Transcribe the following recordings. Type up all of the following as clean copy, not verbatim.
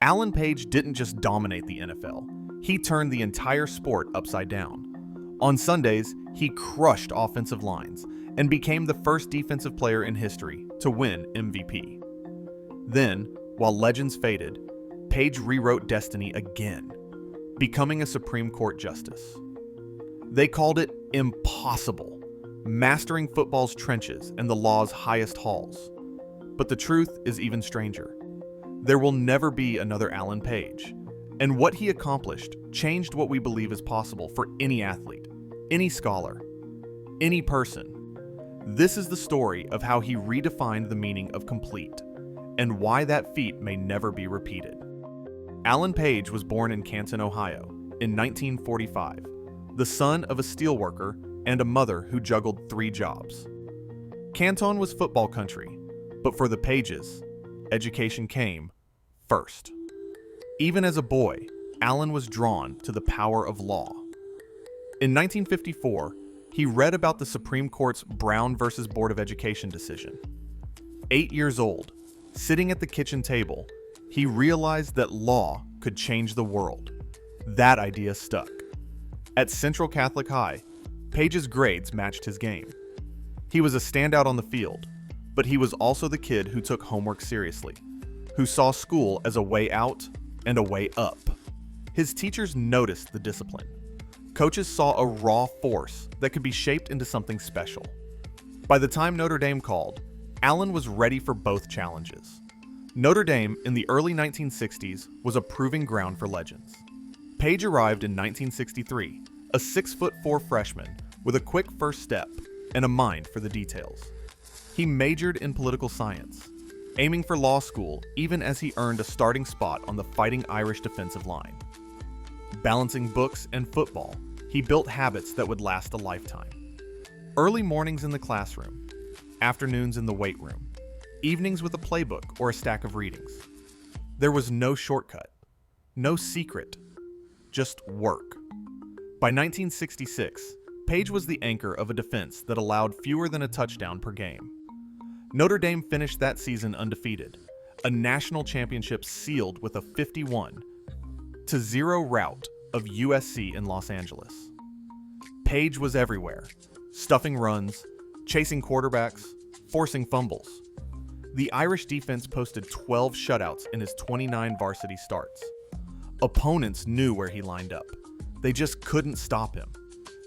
Alan Page didn't just dominate the NFL, he turned the entire sport upside down. On Sundays, he crushed offensive lines and became the first defensive player in history to win MVP. Then, while legends faded, Page rewrote destiny again, becoming a Supreme Court justice. They called it impossible, mastering football's trenches and the law's highest halls. But the truth is even stranger. There will never be another Alan Page, and what he accomplished changed what we believe is possible for any athlete, any scholar, any person. This is the story of how he redefined the meaning of complete, and why that feat may never be repeated. Alan Page was born in Canton, Ohio, in 1945, the son of a steelworker and a mother who juggled 3 jobs. Canton was football country, but for the Pages, education came first. Even as a boy, Alan was drawn to the power of law. In 1954, he read about the Supreme Court's Brown versus Board of Education decision. 8 years old, sitting at the kitchen table, he realized that law could change the world. That idea stuck. At Central Catholic High, Page's grades matched his game. He was a standout on the field, but he was also the kid who took homework seriously, who saw school as a way out and a way up. His teachers noticed the discipline. Coaches saw a raw force that could be shaped into something special. By the time Notre Dame called, Alan was ready for both challenges. Notre Dame in the early 1960s was a proving ground for legends. Page arrived in 1963, a 6'4" freshman with a quick first step and a mind for the details. He majored in political science, aiming for law school even as he earned a starting spot on the Fighting Irish defensive line. Balancing books and football, he built habits that would last a lifetime. Early mornings in the classroom, afternoons in the weight room, evenings with a playbook or a stack of readings. There was no shortcut, no secret, just work. By 1966, Page was the anchor of a defense that allowed fewer than a touchdown per game. Notre Dame finished that season undefeated, a national championship sealed with a 51-0 rout of USC in Los Angeles. Page was everywhere, stuffing runs, chasing quarterbacks, forcing fumbles. The Irish defense posted 12 shutouts in his 29 varsity starts. Opponents knew where he lined up. They just couldn't stop him.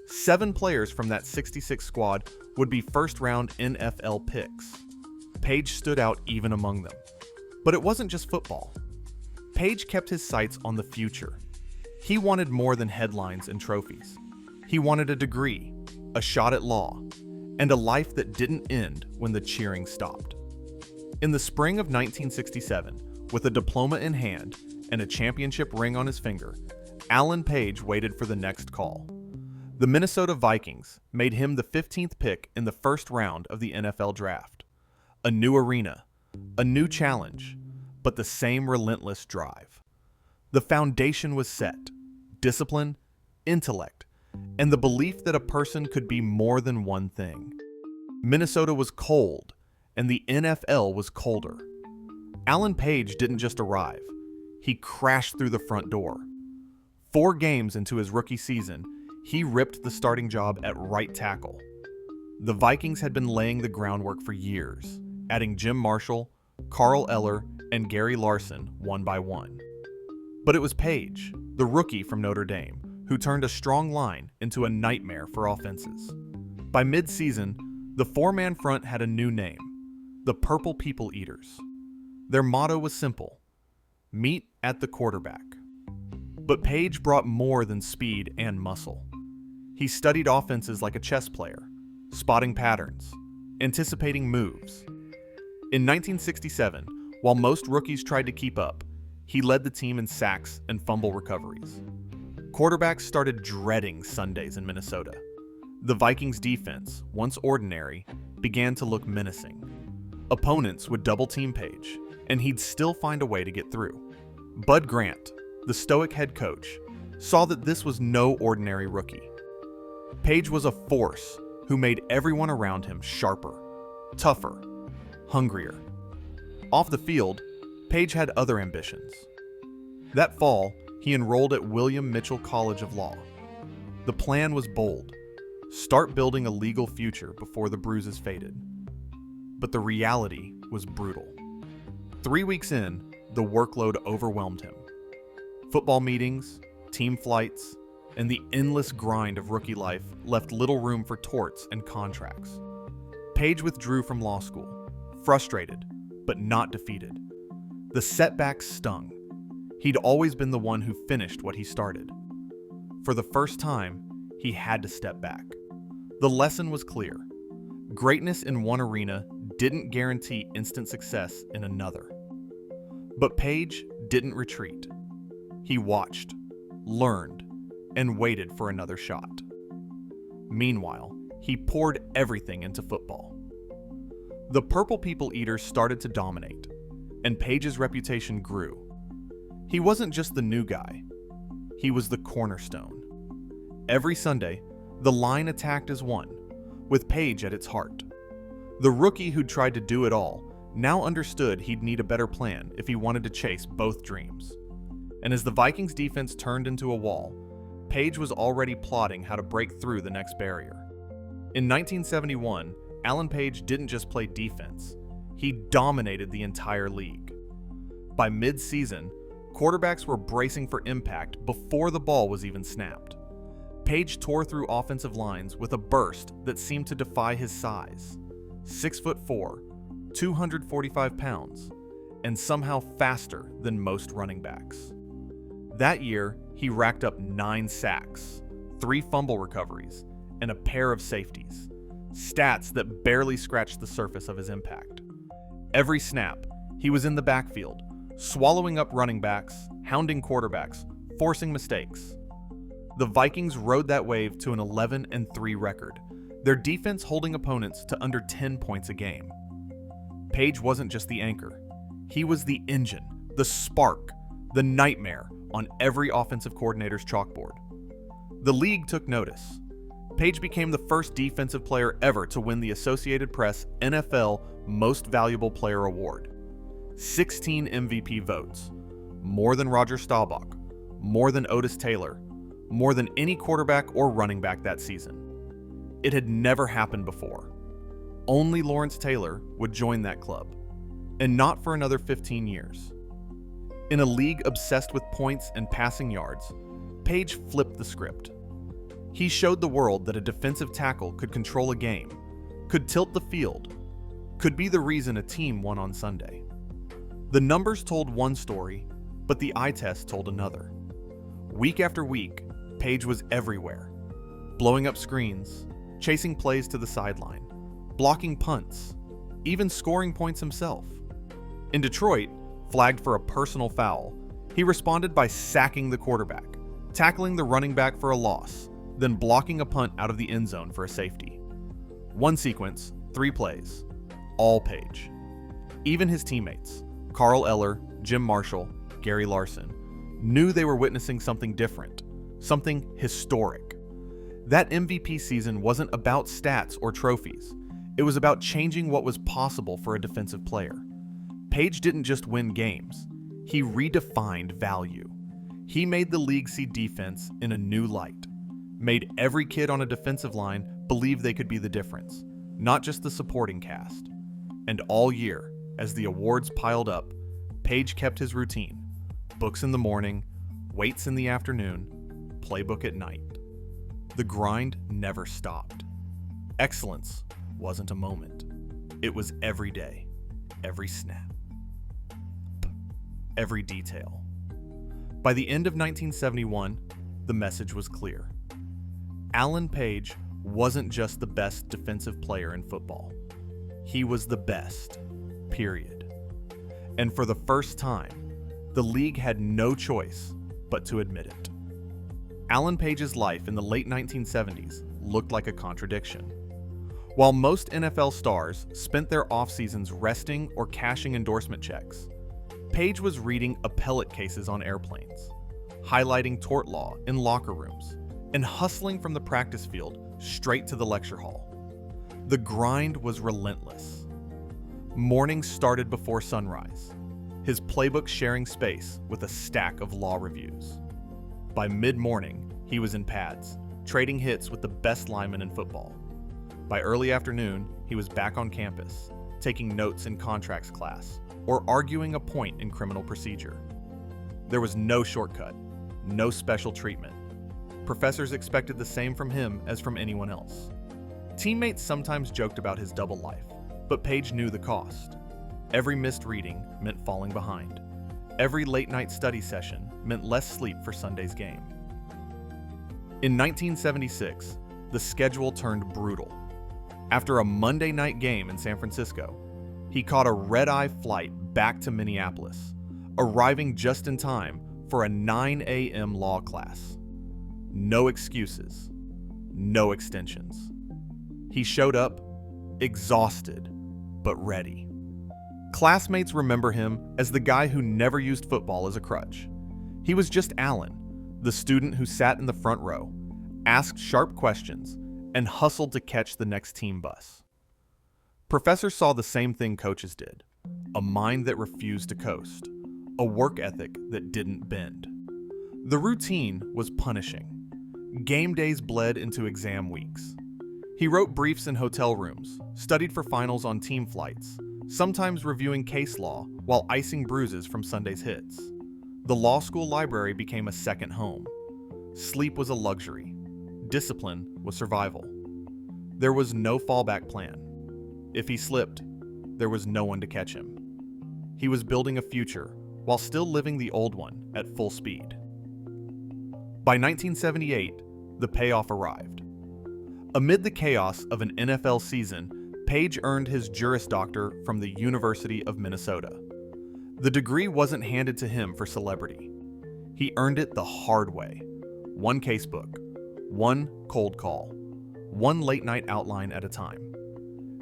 7 players from that 66 squad would be first-round NFL picks. Page stood out even among them. But it wasn't just football. Page kept his sights on the future. He wanted more than headlines and trophies. He wanted a degree, a shot at law, and a life that didn't end when the cheering stopped. In the spring of 1967, with a diploma in hand and a championship ring on his finger, Alan Page waited for the next call. The Minnesota Vikings made him the 15th pick in the first round of the NFL draft. A new arena, a new challenge, but the same relentless drive. The foundation was set: discipline, intellect, and the belief that a person could be more than one thing. Minnesota was cold, and the NFL was colder. Alan Page didn't just arrive, he crashed through the front door. 4 games into his rookie season, he ripped the starting job at right tackle. The Vikings had been laying the groundwork for years, adding Jim Marshall, Carl Eller, and Gary Larson one by one. But it was Page, the rookie from Notre Dame, who turned a strong line into a nightmare for offenses. By mid-season, the 4-man front had a new name: the Purple People Eaters. Their motto was simple: meet at the quarterback. But Page brought more than speed and muscle. He studied offenses like a chess player, spotting patterns, anticipating moves. In 1967, while most rookies tried to keep up, he led the team in sacks and fumble recoveries. Quarterbacks started dreading Sundays in Minnesota. The Vikings' defense, once ordinary, began to look menacing. Opponents would double-team Page, and he'd still find a way to get through. Bud Grant, the stoic head coach, saw that this was no ordinary rookie. Page was a force who made everyone around him sharper, tougher, hungrier. Off the field, Page had other ambitions. That fall, he enrolled at William Mitchell College of Law. The plan was bold: start building a legal future before the bruises faded. But the reality was brutal. 3 weeks in, the workload overwhelmed him. Football meetings, team flights, and the endless grind of rookie life left little room for torts and contracts. Page withdrew from law school, frustrated, but not defeated. The setbacks stung. He'd always been the one who finished what he started. For the first time, he had to step back. The lesson was clear. Greatness in one arena didn't guarantee instant success in another. But Page didn't retreat. He watched, learned, and waited for another shot. Meanwhile, he poured everything into football. The Purple People Eaters started to dominate, and Page's reputation grew. He wasn't just the new guy. He was the cornerstone. Every Sunday, the line attacked as one, with Page at its heart. The rookie who'd tried to do it all now understood he'd need a better plan if he wanted to chase both dreams. And as the Vikings' defense turned into a wall, Page was already plotting how to break through the next barrier. In 1971, Alan Page didn't just play defense, he dominated the entire league. By mid-season, quarterbacks were bracing for impact before the ball was even snapped. Page tore through offensive lines with a burst that seemed to defy his size. 6'4", 245 pounds, and somehow faster than most running backs. That year, he racked up 9 sacks, 3 fumble recoveries, and a pair of safeties, stats that barely scratched the surface of his impact. Every snap, he was in the backfield, swallowing up running backs, hounding quarterbacks, forcing mistakes. The Vikings rode that wave to an 11-3 record, their defense holding opponents to under 10 points a game. Page wasn't just the anchor. He was the engine, the spark, the nightmare on every offensive coordinator's chalkboard. The league took notice. Page became the first defensive player ever to win the Associated Press NFL Most Valuable Player Award. 16 MVP votes, more than Roger Staubach, more than Otis Taylor, more than any quarterback or running back that season. It had never happened before. Only Lawrence Taylor would join that club, and not for another 15 years. In a league obsessed with points and passing yards, Page flipped the script. He showed the world that a defensive tackle could control a game, could tilt the field, could be the reason a team won on Sunday. The numbers told one story, but the eye test told another. Week after week, Page was everywhere, blowing up screens, chasing plays to the sideline, blocking punts, even scoring points himself. In Detroit, flagged for a personal foul, he responded by sacking the quarterback, tackling the running back for a loss, then blocking a punt out of the end zone for a safety. One sequence, 3 plays, all Page. Even his teammates, Carl Eller, Jim Marshall, Gary Larson, knew they were witnessing something different, something historic. That MVP season wasn't about stats or trophies. It was about changing what was possible for a defensive player. Page didn't just win games. He redefined value. He made the league see defense in a new light, made every kid on a defensive line believe they could be the difference, not just the supporting cast. And all year, as the awards piled up, Page kept his routine: books in the morning, weights in the afternoon, playbook at night. The grind never stopped. Excellence wasn't a moment. It was every day, every snap, every detail. By the end of 1971, the message was clear. Alan Page wasn't just the best defensive player in football. He was the best, period. And for the first time, the league had no choice but to admit it. Alan Page's life in the late 1970s looked like a contradiction. While most NFL stars spent their off-seasons resting or cashing endorsement checks, Page was reading appellate cases on airplanes, highlighting tort law in locker rooms, and hustling from the practice field straight to the lecture hall. The grind was relentless. Mornings started before sunrise. his playbook sharing space with a stack of law reviews. By mid-morning, he was in pads, trading hits with the best lineman in football. By early afternoon, he was back on campus, taking notes in contracts class, or arguing a point in criminal procedure. There was no shortcut, no special treatment. Professors expected the same from him as from anyone else. Teammates sometimes joked about his double life, but Page knew the cost. Every missed reading meant falling behind. Every late-night study session meant less sleep for Sunday's game. In 1976, the schedule turned brutal. After a Monday night game in San Francisco, he caught a red-eye flight back to Minneapolis, arriving just in time for a 9 a.m. law class. No excuses, no extensions. He showed up, exhausted, but ready. Classmates remember him as the guy who never used football as a crutch. He was just Alan, the student who sat in the front row, asked sharp questions, and hustled to catch the next team bus. Professors saw the same thing coaches did: a mind that refused to coast, a work ethic that didn't bend. The routine was punishing. Game days bled into exam weeks. He wrote briefs in hotel rooms, studied for finals on team flights, sometimes reviewing case law while icing bruises from Sunday's hits. The law school library became a second home. Sleep was a luxury. Discipline was survival. There was no fallback plan. If he slipped, there was no one to catch him. He was building a future while still living the old one at full speed. By 1978, the payoff arrived. Amid the chaos of an NFL season, Page earned his Juris Doctor from the University of Minnesota. The degree wasn't handed to him for celebrity. He earned it the hard way. One casebook, one cold call, one late-night outline at a time.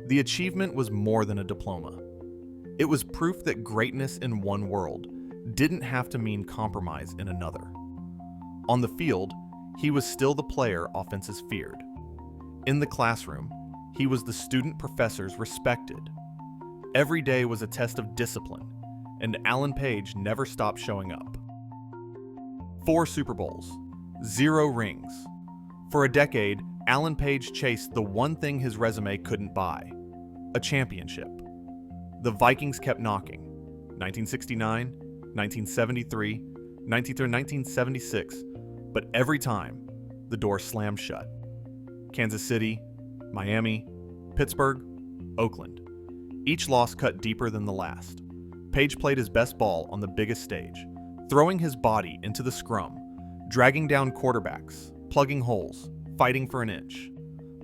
The achievement was more than a diploma. It was proof that greatness in one world didn't have to mean compromise in another. On the field, he was still the player offenses feared. In the classroom, he was the student professors respected. Every day was a test of discipline, and Alan Page never stopped showing up. 4 Super Bowls, 0 rings. For a decade, Alan Page chased the one thing his resume couldn't buy: a championship. The Vikings kept knocking. 1969, 1973, 1976, but every time, the door slammed shut. Kansas City, Miami, Pittsburgh, Oakland. Each loss cut deeper than the last. Page played his best ball on the biggest stage, throwing his body into the scrum, dragging down quarterbacks, plugging holes, fighting for an inch.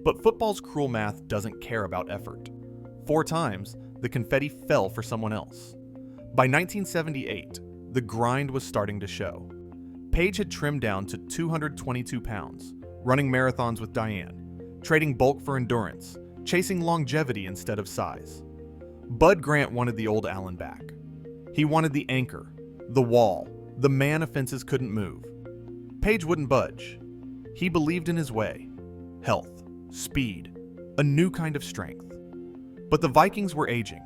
But football's cruel math doesn't care about effort. 4 times, the confetti fell for someone else. By 1978, the grind was starting to show. Page had trimmed down to 222 pounds, running marathons with Diane, trading bulk for endurance, chasing longevity instead of size. Bud Grant wanted the old Alan back. He wanted the anchor, the wall, the man offenses couldn't move. Page wouldn't budge. He believed in his way: health, speed, a new kind of strength. But the Vikings were aging.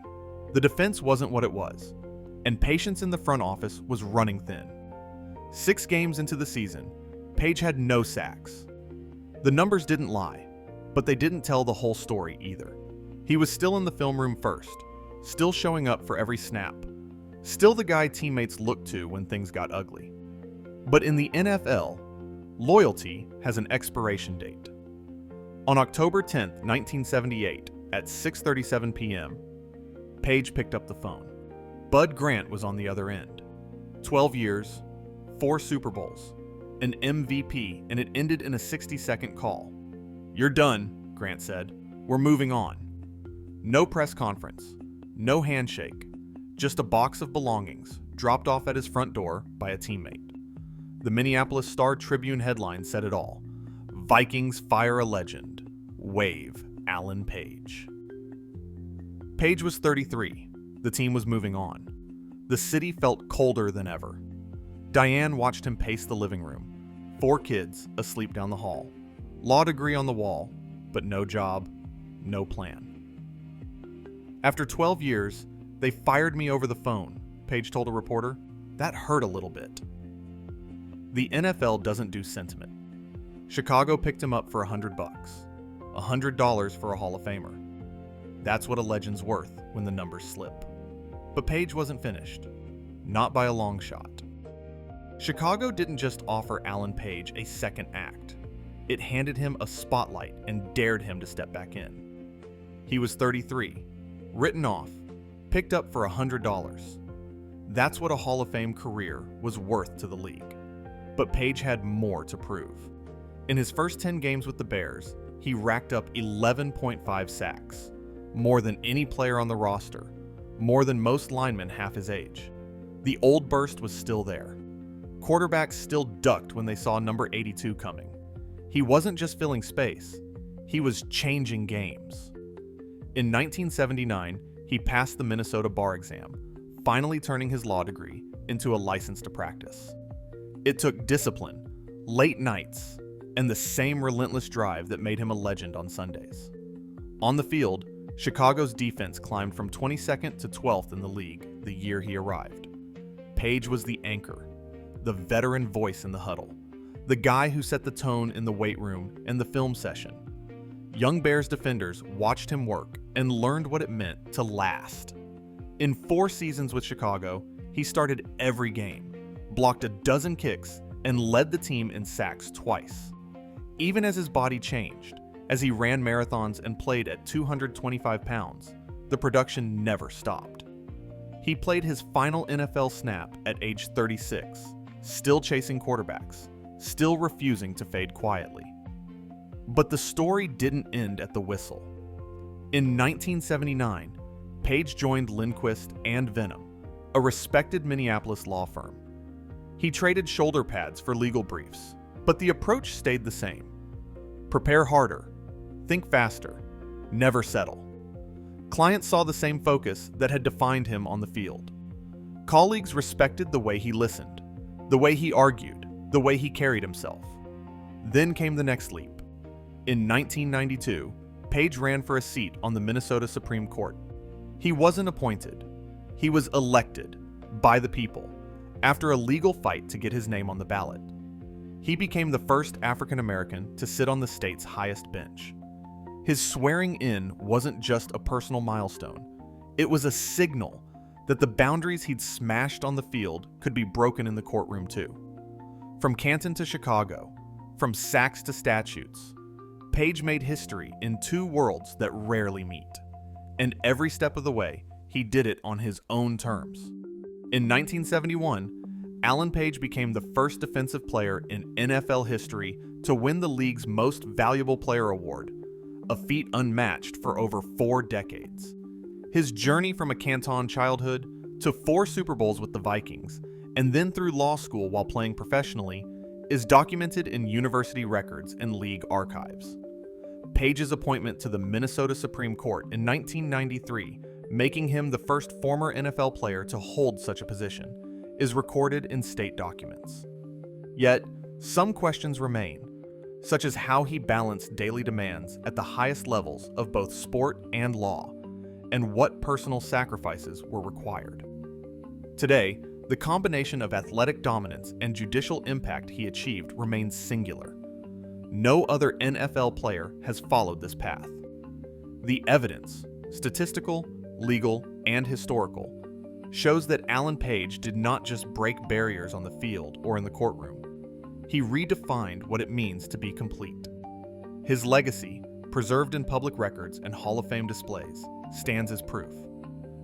The defense wasn't what it was, and patience in the front office was running thin. 6 games into the season, Page had no sacks. The numbers didn't lie, but they didn't tell the whole story either. He was still in the film room first, still showing up for every snap, still the guy teammates looked to when things got ugly. But in the NFL, loyalty has an expiration date. On October 10, 1978, at 6:37 p.m., Page picked up the phone. Bud Grant was on the other end. 12 years, 4 Super Bowls, an MVP, and it ended in a 60-second call. "You're done," Grant said. "We're moving on." No press conference, no handshake, just a box of belongings dropped off at his front door by a teammate. The Minneapolis Star-Tribune headline said it all: "Vikings fire a legend. Wave Alan Page." Page was 33. The team was moving on. The city felt colder than ever. Diane watched him pace the living room. 4 kids asleep down the hall. Law degree on the wall, but no job, no plan. "After 12 years, they fired me over the phone," Page told a reporter. That hurt a little bit. The NFL doesn't do sentiment. Chicago picked him up for $100, $100 for a Hall of Famer. That's what a legend's worth when the numbers slip. But Page wasn't finished. Not by a long shot. Chicago didn't just offer Alan Page a second act. It handed him a spotlight and dared him to step back in. He was 33, written off, picked up for $100. That's what a Hall of Fame career was worth to the league. But Page had more to prove. In his first 10 games with the Bears, he racked up 11.5 sacks, more than any player on the roster, more than most linemen half his age. The old burst was still there. Quarterbacks still ducked when they saw number 82 coming. He wasn't just filling space, he was changing games. In 1979, he passed the Minnesota bar exam, finally turning his law degree into a license to practice. It took discipline, late nights, and the same relentless drive that made him a legend on Sundays. On the field, Chicago's defense climbed from 22nd to 12th in the league the year he arrived. Page was the anchor, the veteran voice in the huddle, the guy who set the tone in the weight room and the film session. Young Bears defenders watched him work and learned what it meant to last. In 4 seasons with Chicago, he started every game, blocked a dozen kicks, and led the team in sacks twice. Even as his body changed, as he ran marathons and played at 225 pounds, the production never stopped. He played his final NFL snap at age 36, still chasing quarterbacks, still refusing to fade quietly. But the story didn't end at the whistle. In 1979, Page joined Lindquist and Venom, a respected Minneapolis law firm. He traded shoulder pads for legal briefs, but the approach stayed the same. Prepare harder, think faster, never settle. Clients saw the same focus that had defined him on the field. Colleagues respected the way he listened, the way he argued, the way he carried himself. Then came the next leap. In 1992, Page ran for a seat on the Minnesota Supreme Court. He wasn't appointed. He was elected by the people after a legal fight to get his name on the ballot. He became the first African American to sit on the state's highest bench. His swearing in wasn't just a personal milestone. It was a signal that the boundaries he'd smashed on the field could be broken in the courtroom too. From Canton to Chicago, from sacks to statutes, Page made history in 2 worlds that rarely meet. And every step of the way, he did it on his own terms. In 1971, Alan Page became the first defensive player in NFL history to win the league's Most Valuable Player award, a feat unmatched for over 4 decades. His journey from a Canton childhood to 4 Super Bowls with the Vikings, and then through law school while playing professionally, is documented in university records and league archives. Page's appointment to the Minnesota Supreme Court in 1993, making him the first former NFL player to hold such a position, is recorded in state documents. Yet, some questions remain, such as how he balanced daily demands at the highest levels of both sport and law, and what personal sacrifices were required. Today, the combination of athletic dominance and judicial impact he achieved remains singular. No other NFL player has followed this path. The evidence, statistical, legal, and historical, shows that Alan Page did not just break barriers on the field or in the courtroom. He redefined what it means to be complete. His legacy, preserved in public records and Hall of Fame displays, stands as proof.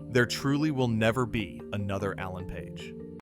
There truly will never be another Alan Page.